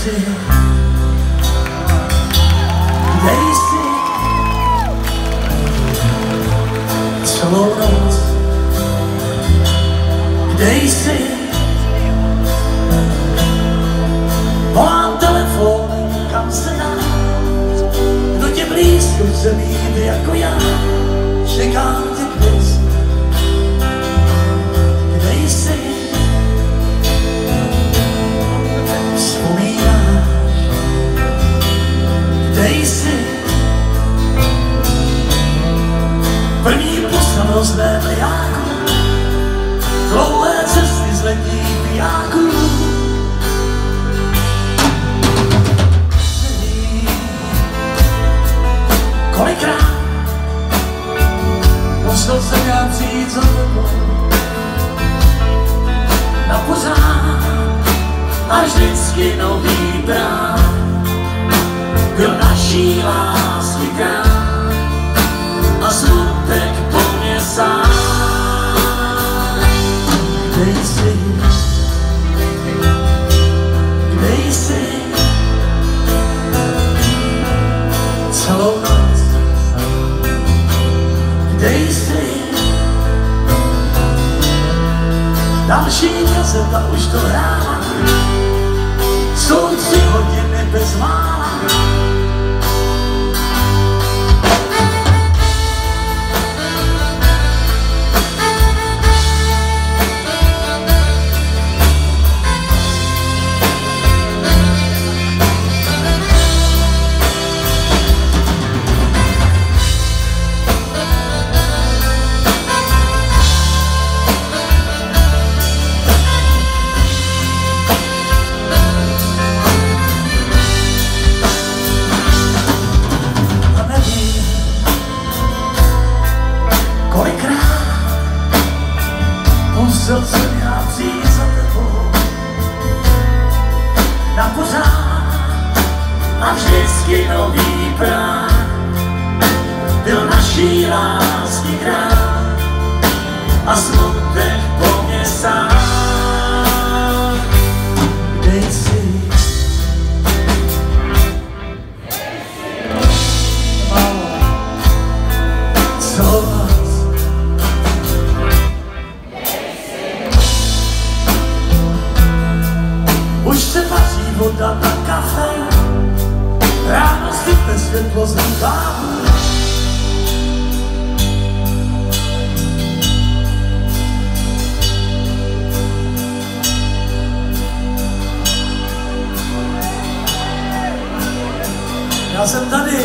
jsi, kde jsi, celou noc, kde jsi, volám telefonem, kam se dá, kdo tě blízko chce mít jako já, čekám tě dnes, kde jsi, vzpomínáš, kde jsi, první pusa v rozdém lejáku, dlouhé cesty z letních pijáků. Kolikrát musel jsem já přijít za tebou na pořád a vždycky nový brán byl naší lásky krám a smutek po mně sám. Kde jsi, kde jsi, celou noc, kde jsi, další kazeta už to hrála, jsou 3 hodiny bez mála. Musel jsem já přijít za tebou na pořád a vždycky nový prán byl naší lásky krám a smutek po mně sám. Kde jsi? Celou noc. Už se vaří voda na kafe, ráno sype světlo z kávu. Já jsem tady.